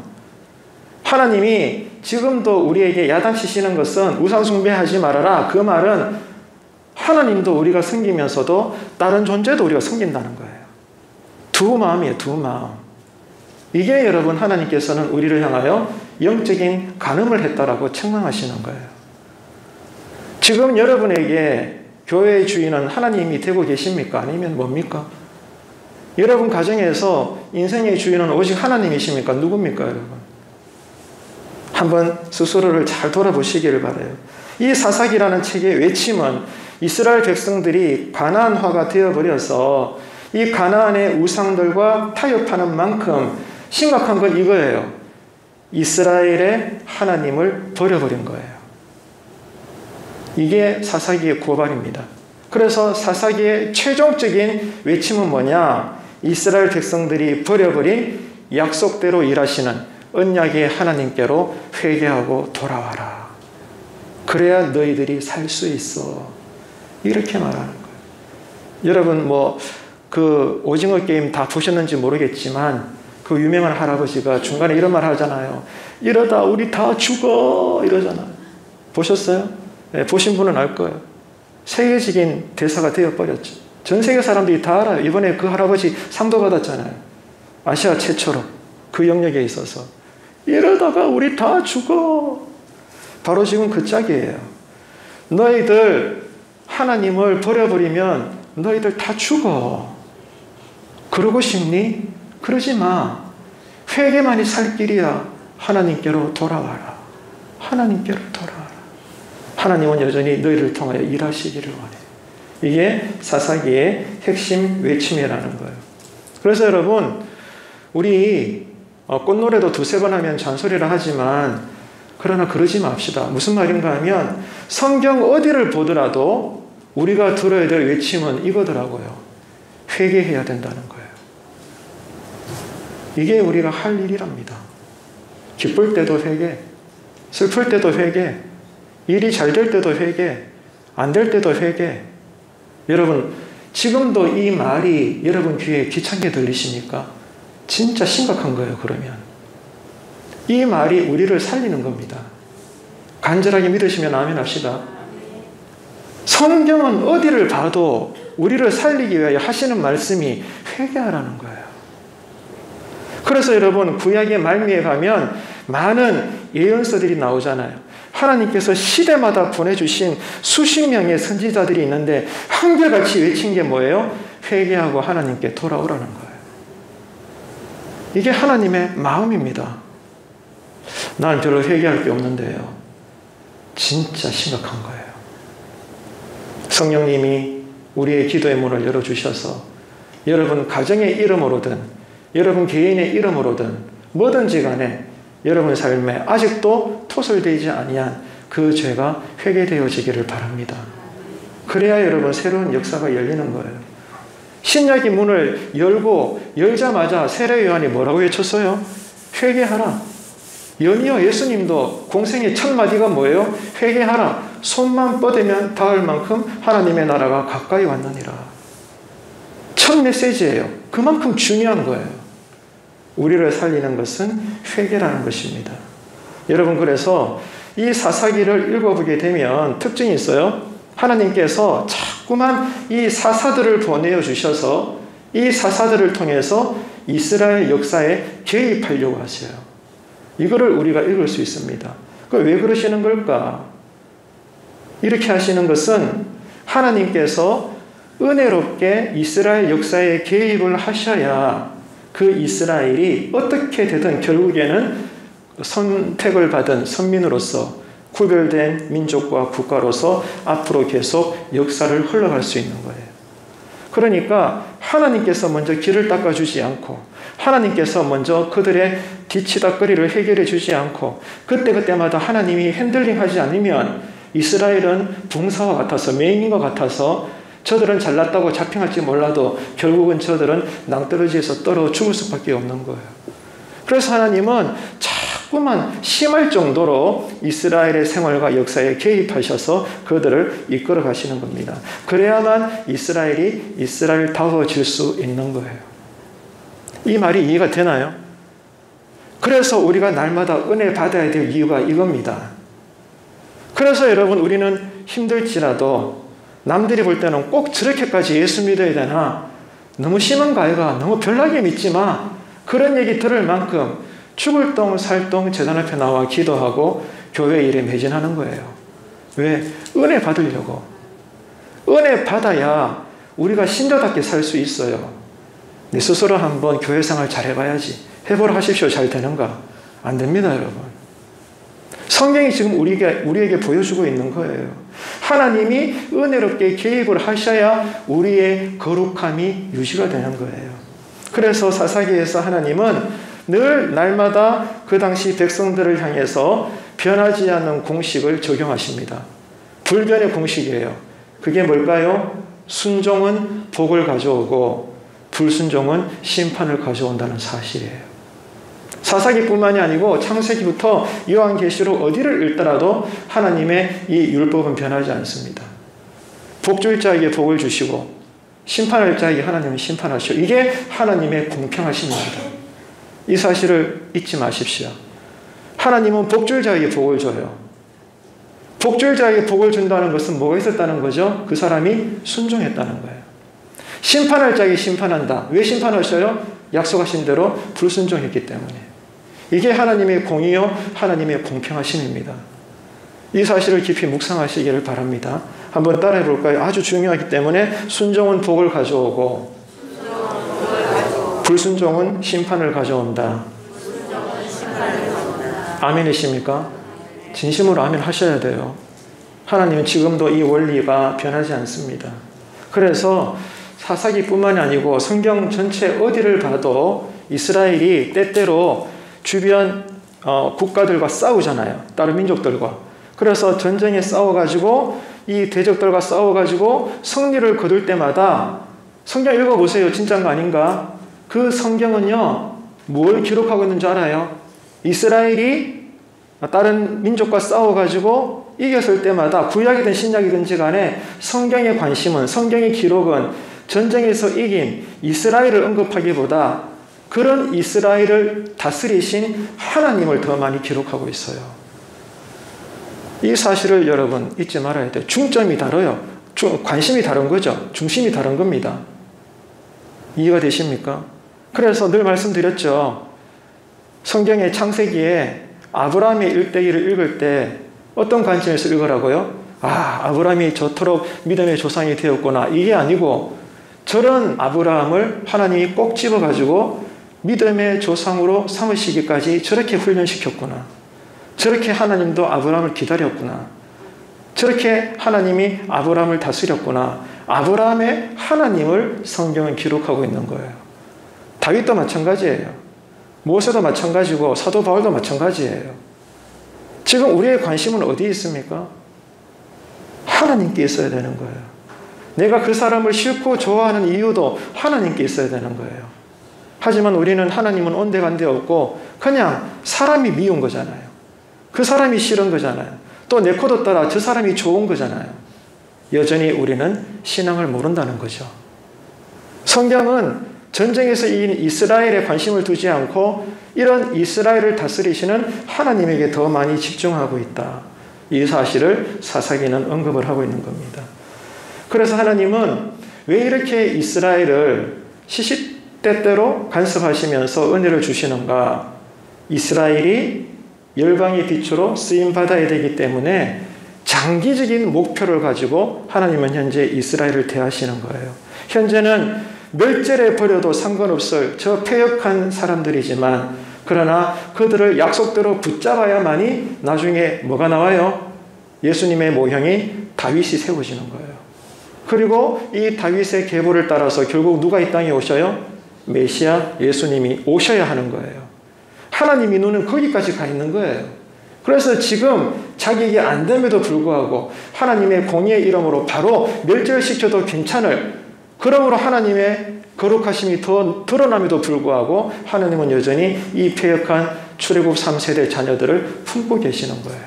하나님이 지금도 우리에게 야단치시는 것은 우상 숭배하지 말아라. 그 말은 하나님도 우리가 섬기면서도 다른 존재도 우리가 섬긴다는 거예요. 두 마음이에요, 두 마음. 이게 여러분 하나님께서는 우리를 향하여 영적인 간음을 했다라고 책망하시는 거예요. 지금 여러분에게 교회의 주인은 하나님이 되고 계십니까? 아니면 뭡니까? 여러분 가정에서 인생의 주인은 오직 하나님이십니까? 누굽니까, 여러분? 한번 스스로를 잘 돌아보시기를 바라요. 이 사사기라는 책의 외침은 이스라엘 백성들이 가나안화가 되어버려서 이 가나안의 우상들과 타협하는 만큼 심각한 건 이거예요. 이스라엘의 하나님을 버려버린 거예요. 이게 사사기의 고발입니다. 그래서 사사기의 최종적인 외침은 뭐냐? 이스라엘 백성들이 버려버린 약속대로 일하시는 언약의 하나님께로 회개하고 돌아와라. 그래야 너희들이 살 수 있어. 이렇게 말하는 거예요. 여러분 그 오징어 게임 다 보셨는지 모르겠지만 그 유명한 할아버지가 중간에 이런 말 하잖아요. 이러다 우리 다 죽어 이러잖아요. 보셨어요? 네, 보신 분은 알 거예요. 세계적인 대사가 되어버렸죠. 전 세계 사람들이 다 알아요. 이번에 그 할아버지 상도 받았잖아요. 아시아 최초로 그 영역에 있어서. 이러다가 우리 다 죽어. 바로 지금 그 짝이에요. 너희들 하나님을 버려버리면 너희들 다 죽어. 그러고 싶니? 그러지 마. 회개만이 살 길이야. 하나님께로 돌아와라. 하나님께로 돌아와라. 하나님은 여전히 너희를 통하여 일하시기를 원해. 이게 사사기의 핵심 외침이라는 거예요. 그래서 여러분, 우리 꽃노래도 2-3번 하면 잔소리를 하지만 그러나 그러지 맙시다. 무슨 말인가 하면 성경 어디를 보더라도 우리가 들어야 될 외침은 이거더라고요. 회개해야 된다는 거예요. 이게 우리가 할 일이랍니다. 기쁠 때도 회개, 슬플 때도 회개, 일이 잘 될 때도 회개, 안 될 때도 회개. 여러분, 지금도 이 말이 여러분 귀에 귀찮게 들리십니까? 진짜 심각한 거예요, 그러면. 이 말이 우리를 살리는 겁니다. 간절하게 믿으시면 아멘 합시다. 성경은 어디를 봐도 우리를 살리기 위하여 하시는 말씀이 회개하라는 거예요. 그래서 여러분, 구약의 말미에 가면 많은 예언서들이 나오잖아요. 하나님께서 시대마다 보내주신 수십 명의 선지자들이 있는데 한결같이 외친 게 뭐예요? 회개하고 하나님께 돌아오라는 거예요. 이게 하나님의 마음입니다. 난 별로 회개할 게 없는데요. 진짜 심각한 거예요. 성령님이 우리의 기도의 문을 열어주셔서 여러분 가정의 이름으로든 여러분 개인의 이름으로든 뭐든지 간에 여러분 삶에 아직도 토설되지 아니한 그 죄가 회개되어지기를 바랍니다. 그래야 여러분 새로운 역사가 열리는 거예요. 신약의 문을 열자마자 세례 요한이 뭐라고 외쳤어요? 회개하라. 연이어 예수님도 공생의 첫 마디가 뭐예요? 회개하라. 손만 뻗으면 닿을 만큼 하나님의 나라가 가까이 왔느니라. 첫 메시지예요. 그만큼 중요한 거예요. 우리를 살리는 것은 회개라는 것입니다. 여러분, 그래서 이 사사기를 읽어보게 되면 특징이 있어요. 하나님께서 자꾸만 이 사사들을 보내어 주셔서 이 사사들을 통해서 이스라엘 역사에 개입하려고 하세요. 이거를 우리가 읽을 수 있습니다. 왜 그러시는 걸까? 이렇게 하시는 것은 하나님께서 은혜롭게 이스라엘 역사에 개입을 하셔야 그 이스라엘이 어떻게 되든 결국에는 선택을 받은 선민으로서 구별된 민족과 국가로서 앞으로 계속 역사를 흘러갈 수 있는 거예요. 그러니까 하나님께서 먼저 길을 닦아주지 않고 하나님께서 먼저 그들의 뒤치다꺼리를 해결해 주지 않고 그때그때마다 하나님이 핸들링하지 않으면 이스라엘은 붕사와 같아서 맹인과 같아서 저들은 잘났다고 자평할지 몰라도 결국은 저들은 낭떠러지에서 떨어 죽을 수밖에 없는 거예요. 그래서 하나님은 자꾸만 심할 정도로 이스라엘의 생활과 역사에 개입하셔서 그들을 이끌어 가시는 겁니다. 그래야만 이스라엘이 이스라엘다워질 수 있는 거예요. 이 말이 이해가 되나요? 그래서 우리가 날마다 은혜 받아야 될 이유가 이겁니다. 그래서 여러분, 우리는 힘들지라도 남들이 볼 때는 꼭 저렇게까지 예수 믿어야 되나? 너무 심한 거 아이가? 너무 별나게 믿지 마. 그런 얘기 들을 만큼 죽을 똥 살 똥 제단 앞에 나와 기도하고 교회 일에 매진하는 거예요. 왜? 은혜 받으려고. 은혜 받아야 우리가 신자답게 살 수 있어요. 내 스스로 한번 교회 생활 잘 해봐야지. 해보라 하십시오. 잘 되는가? 안 됩니다, 여러분. 성경이 지금 우리에게 보여주고 있는 거예요. 하나님이 은혜롭게 개입을 하셔야 우리의 거룩함이 유지가 되는 거예요. 그래서 사사기에서 하나님은 늘 날마다 그 당시 백성들을 향해서 변하지 않는 공식을 적용하십니다. 불변의 공식이에요. 그게 뭘까요? 순종은 복을 가져오고 불순종은 심판을 가져온다는 사실이에요. 사사기뿐만이 아니고 창세기부터 요한계시록 어디를 읽더라도 하나님의 이 율법은 변하지 않습니다. 복줄 자에게 복을 주시고 심판할 자에게 하나님은 심판하시오. 이게 하나님의 공평하심입니다. 이 사실을 잊지 마십시오. 하나님은 복줄 자에게 복을 줘요. 복줄 자에게 복을 준다는 것은 뭐가 있었다는 거죠? 그 사람이 순종했다는 거예요. 심판할 자에게 심판한다. 왜 심판하셔요? 약속하신 대로 불순종했기 때문에. 이게 하나님의 공의요, 하나님의 공평하심입니다. 이 사실을 깊이 묵상하시기를 바랍니다. 한번 따라해 볼까요? 아주 중요하기 때문에 순종은 복을 가져오고 불순종은 심판을 가져온다. 아멘이십니까? 진심으로 아멘 하셔야 돼요. 하나님은 지금도 이 원리가 변하지 않습니다. 그래서 사사기뿐만이 아니고 성경 전체 어디를 봐도 이스라엘이 때때로 주변 국가들과 싸우잖아요. 다른 민족들과. 그래서 전쟁에 싸워가지고 이 대적들과 싸워가지고 승리를 거둘 때마다 성경 읽어보세요. 진짜인가 아닌가? 그 성경은요, 뭘 기록하고 있는 줄 알아요? 이스라엘이 다른 민족과 싸워가지고 이겼을 때마다 구약이든 신약이든지 간에 성경의 관심은, 성경의 기록은 전쟁에서 이긴 이스라엘을 언급하기보다 그런 이스라엘을 다스리신 하나님을 더 많이 기록하고 있어요. 이 사실을 여러분 잊지 말아야 돼요. 중점이 다르요. 관심이 다른 거죠. 중심이 다른 겁니다. 이해가 되십니까? 그래서 늘 말씀드렸죠. 성경의 창세기에 아브라함의 일대기를 읽을 때 어떤 관점에서 읽으라고요? 아브라함이 저토록 믿음의 조상이 되었구나. 이게 아니고 저런 아브라함을 하나님이 꼭 집어가지고 믿음의 조상으로 삼으시기까지 저렇게 훈련시켰구나. 저렇게 하나님도 아브라함을 기다렸구나. 저렇게 하나님이 아브라함을 다스렸구나. 아브라함의 하나님을 성경은 기록하고 있는 거예요. 다윗도 마찬가지예요. 모세도 마찬가지고 사도 바울도 마찬가지예요. 지금 우리의 관심은 어디에 있습니까? 하나님께 있어야 되는 거예요. 내가 그 사람을 싫고 좋아하는 이유도 하나님께 있어야 되는 거예요. 하지만 우리는 하나님은 온데간데 없고 그냥 사람이 미운 거잖아요. 그 사람이 싫은 거잖아요. 또 내 코도 따라 저 사람이 좋은 거잖아요. 여전히 우리는 신앙을 모른다는 거죠. 성경은 전쟁에서 이긴 이스라엘에 관심을 두지 않고 이런 이스라엘을 다스리시는 하나님에게 더 많이 집중하고 있다. 이 사실을 사사기는 언급을 하고 있는 겁니다. 그래서 하나님은 왜 이렇게 이스라엘을 시시때때로 간섭하시면서 은혜를 주시는가? 이스라엘이 열방의 빛으로 쓰임받아야 되기 때문에 장기적인 목표를 가지고 하나님은 현재 이스라엘을 대하시는 거예요. 현재는 멸절해 버려도 상관없을 저 패역한 사람들이지만 그러나 그들을 약속대로 붙잡아야만이 나중에 뭐가 나와요? 예수님의 모형이 다윗이 세워지는 거예요. 그리고 이 다윗의 계보를 따라서 결국 누가 이 땅에 오셔요? 메시아 예수님이 오셔야 하는 거예요. 하나님의 눈은 거기까지 가 있는 거예요. 그래서 지금 자기에게 안 됨에도 불구하고 하나님의 공의의 이름으로 바로 멸절시켜도 괜찮을, 그러므로 하나님의 거룩하심이 더 드러남에도 불구하고 하나님은 여전히 이 패역한 출애굽 3세대 자녀들을 품고 계시는 거예요.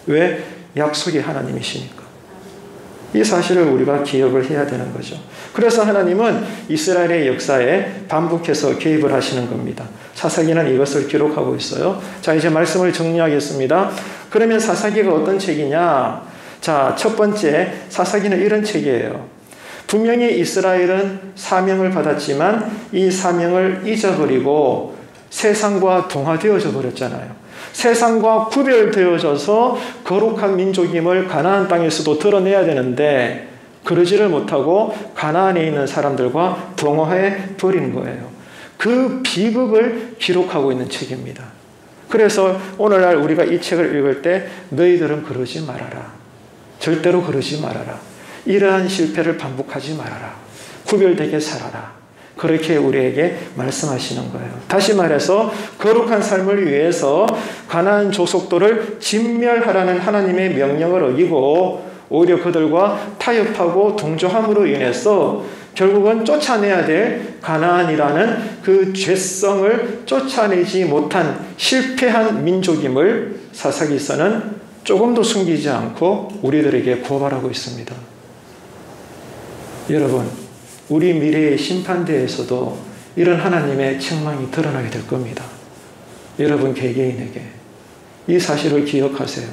왜? 약속이 하나님이시니까. 이 사실을 우리가 기억을 해야 되는 거죠. 그래서 하나님은 이스라엘의 역사에 반복해서 개입을 하시는 겁니다. 사사기는 이것을 기록하고 있어요. 자, 이제 말씀을 정리하겠습니다. 그러면 사사기가 어떤 책이냐? 자, 첫 번째, 사사기는 이런 책이에요. 분명히 이스라엘은 사명을 받았지만 이 사명을 잊어버리고 세상과 동화되어져 버렸잖아요. 세상과 구별되어져서 거룩한 민족임을 가나안 땅에서도 드러내야 되는데 그러지를 못하고 가나안에 있는 사람들과 동화해 버린 거예요. 그 비극을 기록하고 있는 책입니다. 그래서 오늘날 우리가 이 책을 읽을 때 너희들은 그러지 말아라. 절대로 그러지 말아라. 이러한 실패를 반복하지 말아라. 구별되게 살아라. 그렇게 우리에게 말씀하시는 거예요. 다시 말해서 거룩한 삶을 위해서 가나안 족속들을 진멸하라는 하나님의 명령을 어기고 오히려 그들과 타협하고 동조함으로 인해서 결국은 쫓아내야 될 가나안이라는 그 죄성을 쫓아내지 못한 실패한 민족임을 사사기서는 조금도 숨기지 않고 우리들에게 고발하고 있습니다. 여러분, 우리 미래의 심판대에서도 이런 하나님의 책망이 드러나게 될 겁니다. 여러분 개개인에게 이 사실을 기억하세요.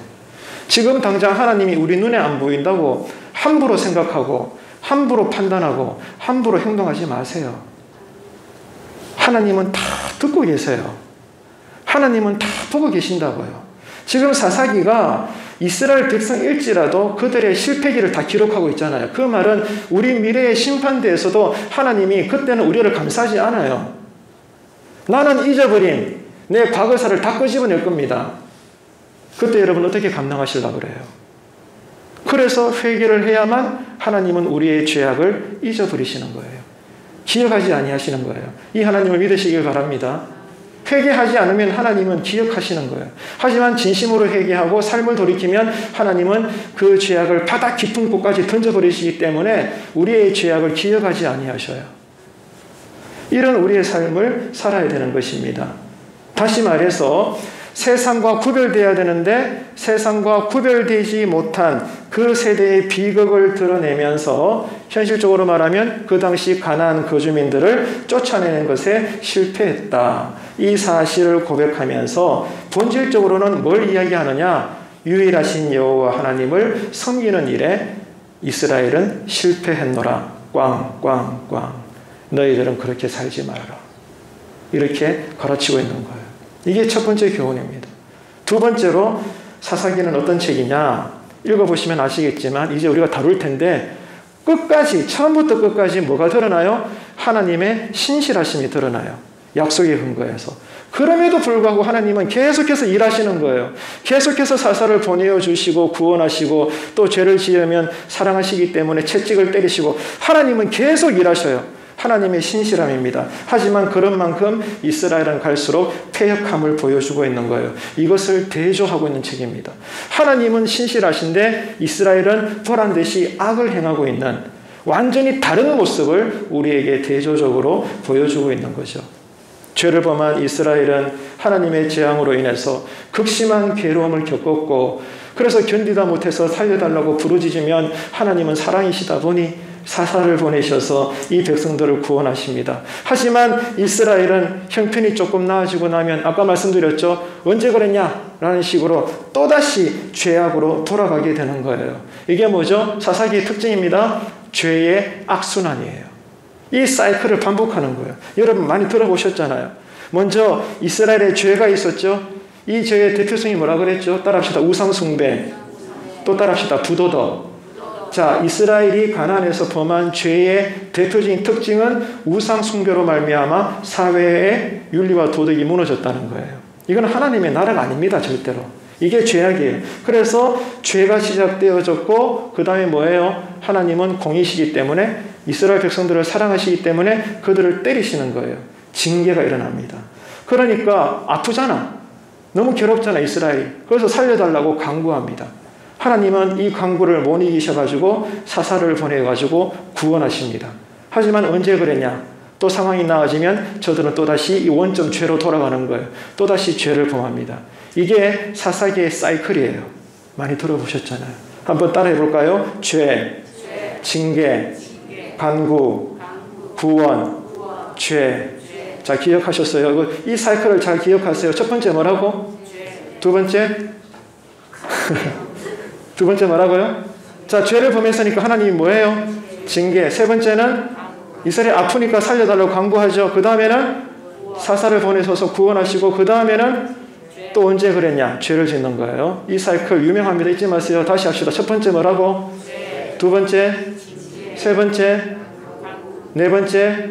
지금 당장 하나님이 우리 눈에 안 보인다고 함부로 생각하고 함부로 판단하고 함부로 행동하지 마세요. 하나님은 다 듣고 계세요. 하나님은 다 보고 계신다고요. 지금 사사기가 이스라엘 백성일지라도 그들의 실패기를 다 기록하고 있잖아요. 그 말은 우리 미래의 심판대에서도 하나님이 그때는 우리를 감싸지 않아요. 나는 잊어버린 내 과거사를 다 끄집어낼 겁니다. 그때 여러분 어떻게 감당하시려고 그래요? 그래서 회개를 해야만 하나님은 우리의 죄악을 잊어버리시는 거예요. 기억하지 아니하시는 거예요. 이 하나님을 믿으시길 바랍니다. 회개하지 않으면 하나님은 기억하시는 거예요. 하지만 진심으로 회개하고 삶을 돌이키면 하나님은 그 죄악을 바다 깊은 곳까지 던져버리시기 때문에 우리의 죄악을 기억하지 아니하셔요. 이런 우리의 삶을 살아야 되는 것입니다. 다시 말해서 세상과 구별되어야 되는데 세상과 구별되지 못한 그 세대의 비극을 드러내면서 현실적으로 말하면 그 당시 가나안 거주민들을 쫓아내는 것에 실패했다. 이 사실을 고백하면서 본질적으로는 뭘 이야기하느냐? 유일하신 여호와 하나님을 섬기는 일에 이스라엘은 실패했노라. 꽝꽝꽝. 너희들은 그렇게 살지 말아라. 이렇게 가르치고 있는 거예요. 이게 첫 번째 교훈입니다. 두 번째로 사사기는 어떤 책이냐? 읽어보시면 아시겠지만 이제 우리가 다룰 텐데 끝까지 처음부터 끝까지 뭐가 드러나요? 하나님의 신실하심이 드러나요. 약속의 근거에서. 그럼에도 불구하고 하나님은 계속해서 일하시는 거예요. 계속해서 사사를 보내어주시고 구원하시고 또 죄를 지으면 사랑하시기 때문에 채찍을 때리시고 하나님은 계속 일하셔요. 하나님의 신실함입니다. 하지만 그런 만큼 이스라엘은 갈수록 패역함을 보여주고 있는 거예요. 이것을 대조하고 있는 책입니다. 하나님은 신실하신데 이스라엘은 보란듯이 악을 행하고 있는 완전히 다른 모습을 우리에게 대조적으로 보여주고 있는 거죠. 죄를 범한 이스라엘은 하나님의 재앙으로 인해서 극심한 괴로움을 겪었고 그래서 견디다 못해서 살려달라고 부르짖으면 하나님은 사랑이시다 보니 사사를 보내셔서 이 백성들을 구원하십니다. 하지만 이스라엘은 형편이 조금 나아지고 나면 아까 말씀드렸죠. 언제 그랬냐? 라는 식으로 또다시 죄악으로 돌아가게 되는 거예요. 이게 뭐죠? 사사기의 특징입니다. 죄의 악순환이에요. 이 사이클을 반복하는 거예요. 여러분 많이 들어보셨잖아요. 먼저 이스라엘에 죄가 있었죠. 이 죄의 대표성이 뭐라 그랬죠? 따라합시다. 우상숭배. 또 따라합시다. 부도덕. 자, 이스라엘이 가나안에서 범한 죄의 대표적인 특징은 우상숭배로 말미암아 사회의 윤리와 도덕이 무너졌다는 거예요. 이건 하나님의 나라가 아닙니다. 절대로. 이게 죄악이에요. 그래서 죄가 시작되어졌고 그 다음에 뭐예요? 하나님은 공의시기 때문에 이스라엘 백성들을 사랑하시기 때문에 그들을 때리시는 거예요. 징계가 일어납니다. 그러니까 아프잖아. 너무 괴롭잖아 이스라엘이. 그래서 살려달라고 간구합니다. 하나님은 이 간구를 못 이기셔가지고 사사를 보내가지고 구원하십니다. 하지만 언제 그랬냐? 또 상황이 나아지면 저들은 또다시 이 원점 죄로 돌아가는 거예요. 또다시 죄를 범합니다. 이게 사사기의 사이클이에요. 많이 들어보셨잖아요. 한번 따라해 볼까요? 죄, 징계, 간구, 구원, 죄. 자, 기억하셨어요? 이 사이클을 잘 기억하세요. 첫 번째 뭐라고? 두 번째? 두 번째 뭐라고요? 자, 죄를 범했으니까 하나님이 뭐예요? 징계. 세 번째는 이스라엘 아프니까 살려달라고 간구하죠. 그 다음에는 사사를 보내셔서 구원하시고 그 다음에는 또 언제 그랬냐? 죄를 짓는 거예요. 이 사이클 유명합니다. 잊지 마세요. 다시 합시다. 첫 번째 뭐라고? 두 번째, 세 번째, 네 번째,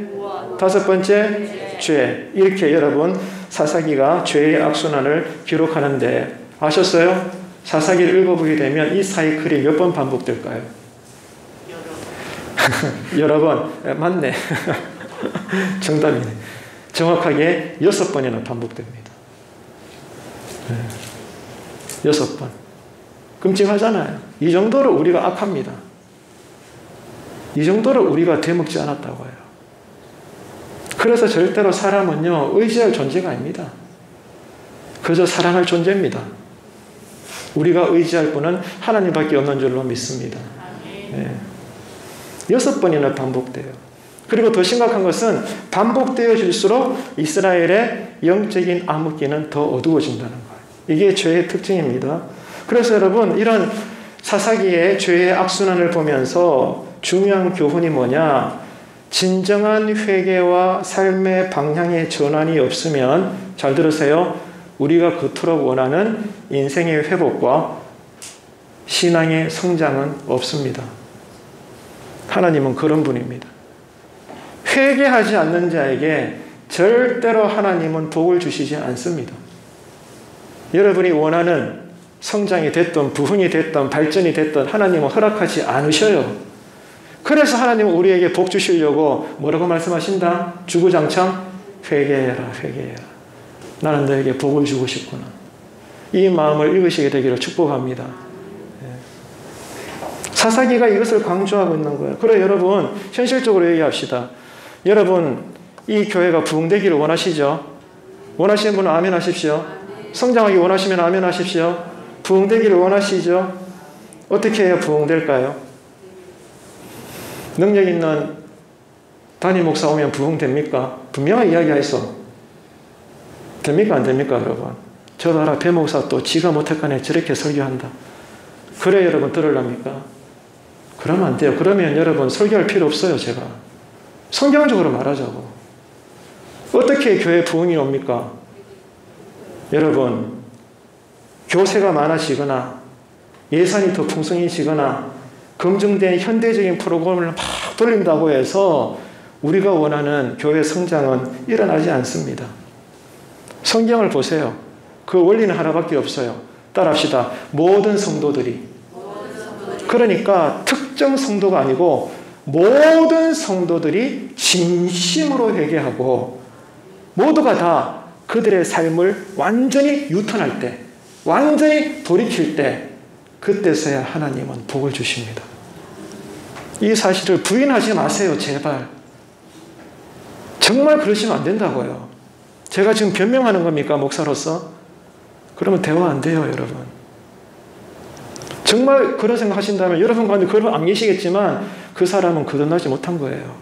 다섯 번째, 죄. 이렇게 여러분 사사기가 죄의 악순환을 기록하는데 아셨어요? 사사기를 읽어보게 되면 이 사이클이 몇 번 반복될까요? 여러 번. 맞네. 정답이네. 정확하게 6번이나 반복됩니다. 6번. 끔찍하잖아요. 이 정도로 우리가 악합니다. 이 정도로 우리가 되먹지 않았다고 해요. 그래서 절대로 사람은요, 의지할 존재가 아닙니다. 그저 사랑할 존재입니다. 우리가 의지할 분은 하나님밖에 없는 줄로 믿습니다. 6번이나 반복돼요. 그리고 더 심각한 것은 반복되어질수록 이스라엘의 영적인 암흑기는 더 어두워진다는 거예요. 이게 죄의 특징입니다. 그래서 여러분 이런 사사기의 죄의 악순환을 보면서 중요한 교훈이 뭐냐? 진정한 회개와 삶의 방향의 전환이 없으면 잘 들으세요. 우리가 그토록 원하는 인생의 회복과 신앙의 성장은 없습니다. 하나님은 그런 분입니다. 회개하지 않는 자에게 절대로 하나님은 복을 주시지 않습니다. 여러분이 원하는 성장이 됐든 부흥이 됐든 발전이 됐든 하나님은 허락하지 않으셔요. 그래서 하나님은 우리에게 복 주시려고 뭐라고 말씀하신다? 주구장창 회개해라, 회개해라. 나는 너에게 복을 주고 싶구나. 이 마음을 읽으시게 되기를 축복합니다. 사사기가 이것을 강조하고 있는 거예요. 그래 여러분 현실적으로 얘기합시다. 여러분 이 교회가 부흥되기를 원하시죠? 원하시는 분은 아멘 하십시오. 성장하기 원하시면 아멘 하십시오. 부흥되기를 원하시죠? 어떻게 해야 부흥될까요? 능력 있는 담임 목사 오면 부흥됩니까? 분명히 이야기하였어. 됩니까? 안 됩니까? 여러분 저 봐라 배 목사 또 지가 못할까네 저렇게 설교한다. 그래 여러분 들으랍니까? 그러면 안 돼요. 그러면 여러분 설교할 필요 없어요. 제가 성경적으로 말하자고. 어떻게 교회 부흥이 옵니까? 여러분 교세가 많아지거나 예산이 더 풍성해지거나 검증된 현대적인 프로그램을 막 돌린다고 해서 우리가 원하는 교회 성장은 일어나지 않습니다. 성경을 보세요. 그 원리는 하나밖에 없어요. 따라합시다. 모든 성도들이. 그러니까 특정 성도가 아니고 모든 성도들이 진심으로 회개하고 모두가 다 그들의 삶을 완전히 유턴할 때, 완전히 돌이킬 때, 그때서야 하나님은 복을 주십니다. 이 사실을 부인하지 마세요. 제발. 정말 그러시면 안 된다고요. 제가 지금 변명하는 겁니까? 목사로서? 그러면 대화 안 돼요. 여러분. 정말 그런 생각하신다면 여러분 가운데 그런 안 계시겠지만 그 사람은 거듭나지 못한 거예요.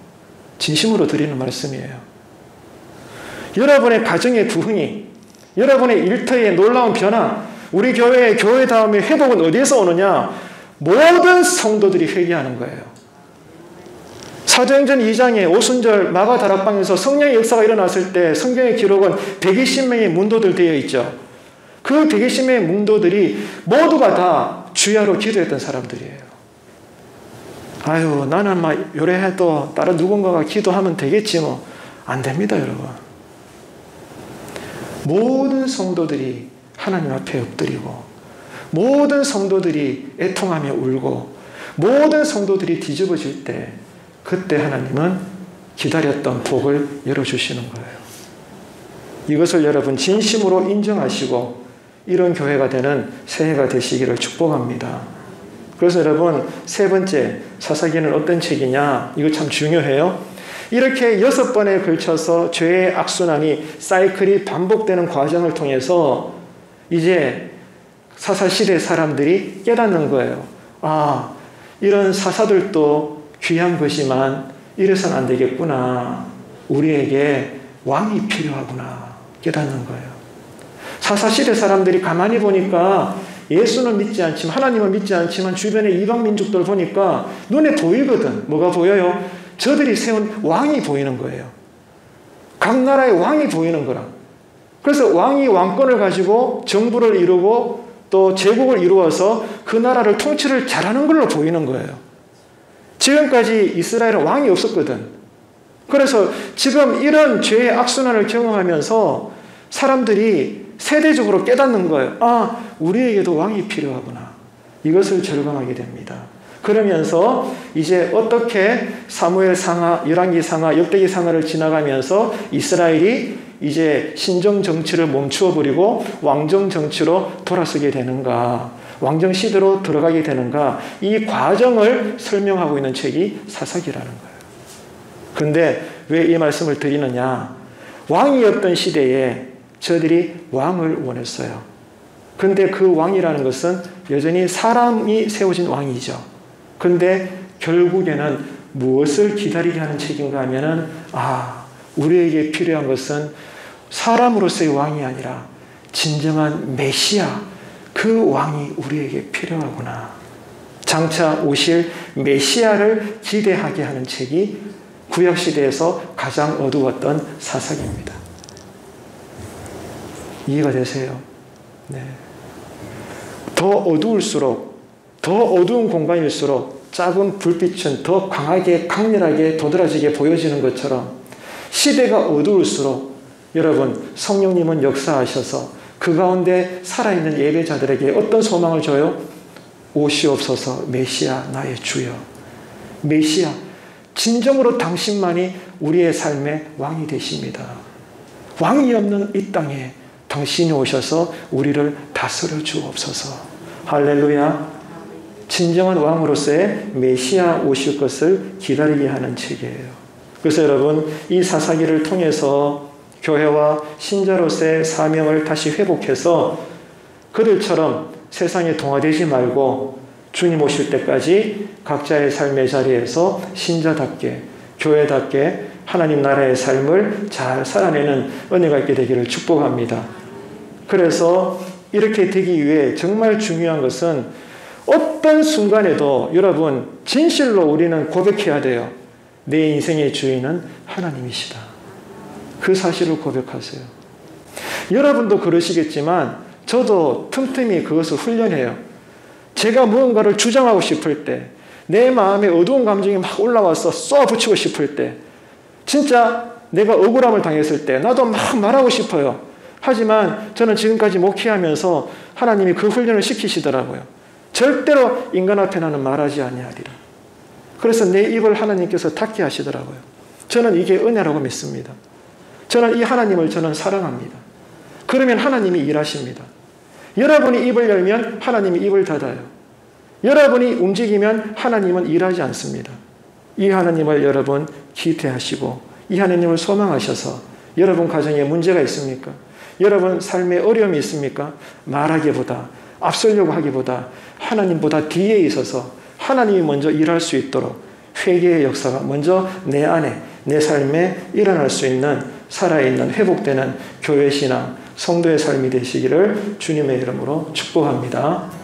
진심으로 드리는 말씀이에요. 여러분의 가정의 부흥이, 여러분의 일터의 놀라운 변화, 우리 교회의 교회다움의 회복은 어디에서 오느냐? 모든 성도들이 회개하는 거예요. 사도행전 2장에 오순절 마가 다락방에서 성령의 역사가 일어났을 때 성경의 기록은 120명의 문도들 되어 있죠. 그 120명의 문도들이 모두가 다 주야로 기도했던 사람들이에요. 아유 나는 막 요래해도 다른 누군가가 기도하면 되겠지 뭐. 안 됩니다 여러분. 모든 성도들이 하나님 앞에 엎드리고 모든 성도들이 애통하며 울고 모든 성도들이 뒤집어질 때 그때 하나님은 기다렸던 복을 열어주시는 거예요. 이것을 여러분 진심으로 인정하시고 이런 교회가 되는 새해가 되시기를 축복합니다. 그래서 여러분 세 번째 사사기는 어떤 책이냐? 이거 참 중요해요. 이렇게 6번에 걸쳐서 죄의 악순환이 사이클이 반복되는 과정을 통해서 이제 사사시대 사람들이 깨닫는 거예요. 아, 이런 사사들도 귀한 것이만 이래서는 안 되겠구나. 우리에게 왕이 필요하구나. 깨닫는 거예요. 사사시대 사람들이 가만히 보니까 예수는 믿지 않지만 하나님은 믿지 않지만 주변의 이방 민족들 보니까 눈에 보이거든. 뭐가 보여요? 저들이 세운 왕이 보이는 거예요. 각 나라의 왕이 보이는 거라. 그래서 왕이 왕권을 가지고 정부를 이루고 또 제국을 이루어서 그 나라를 통치를 잘하는 걸로 보이는 거예요. 지금까지 이스라엘은 왕이 없었거든. 그래서 지금 이런 죄의 악순환을 경험하면서 사람들이 세대적으로 깨닫는 거예요. 아, 우리에게도 왕이 필요하구나. 이것을 절감하게 됩니다. 그러면서 이제 어떻게 사무엘 상하, 열왕기 상하, 역대기 상하를 지나가면서 이스라엘이 이제 신정 정치를 멈추어 버리고 왕정 정치로 돌아서게 되는가, 왕정 시대로 들어가게 되는가, 이 과정을 설명하고 있는 책이 사사기라는 거예요. 그런데 왜 이 말씀을 드리느냐? 왕이 없던 시대에 저들이 왕을 원했어요. 그런데 그 왕이라는 것은 여전히 사람이 세워진 왕이죠. 그런데 결국에는 무엇을 기다리게 하는 책인가 하면은, 아, 우리에게 필요한 것은 사람으로서의 왕이 아니라 진정한 메시아, 그 왕이 우리에게 필요하구나. 장차 오실 메시아를 기대하게 하는 책이 구약시대에서 가장 어두웠던 사사기입니다. 이해가 되세요? 네. 더 어두울수록, 더 어두운 공간일수록 작은 불빛은 더 강하게, 강렬하게 도드라지게 보여지는 것처럼 시대가 어두울수록 여러분 성령님은 역사하셔서 그 가운데 살아있는 예배자들에게 어떤 소망을 줘요? 오시옵소서 메시아 나의 주여. 메시아, 진정으로 당신만이 우리의 삶의 왕이 되십니다. 왕이 없는 이 땅에 당신이 오셔서 우리를 다스려 주옵소서. 할렐루야. 진정한 왕으로서의 메시아 오실 것을 기다리게 하는 책이에요. 그래서 여러분, 이 사사기를 통해서 교회와 신자로서의 사명을 다시 회복해서 그들처럼 세상에 동화되지 말고 주님 오실 때까지 각자의 삶의 자리에서 신자답게, 교회답게 하나님 나라의 삶을 잘 살아내는 은혜가 있게 되기를 축복합니다. 그래서 이렇게 되기 위해 정말 중요한 것은 어떤 순간에도 여러분 진실로 우리는 고백해야 돼요. 내 인생의 주인은 하나님이시다. 그 사실을 고백하세요. 여러분도 그러시겠지만 저도 틈틈이 그것을 훈련해요. 제가 무언가를 주장하고 싶을 때, 내 마음에 어두운 감정이 막 올라와서 쏘아붙이고 싶을 때, 진짜 내가 억울함을 당했을 때 나도 막 말하고 싶어요. 하지만 저는 지금까지 목회하면서 하나님이 그 훈련을 시키시더라고요. 절대로 인간 앞에 나는 말하지 아니하리라. 그래서 내 입을 하나님께서 닫게 하시더라고요. 저는 이게 은혜라고 믿습니다. 저는 이 하나님을 저는 사랑합니다. 그러면 하나님이 일하십니다. 여러분이 입을 열면 하나님이 입을 닫아요. 여러분이 움직이면 하나님은 일하지 않습니다. 이 하나님을 여러분 기대하시고 이 하나님을 소망하셔서 여러분 가정에 문제가 있습니까? 여러분 삶에 어려움이 있습니까? 말하기보다, 앞서려고 하기보다 하나님보다 뒤에 있어서 하나님이 먼저 일할 수 있도록 회개의 역사가 먼저 내 안에, 내 삶에 일어날 수 있는 살아있는 회복되는 교회 신앙, 성도의 삶이 되시기를 주님의 이름으로 축복합니다.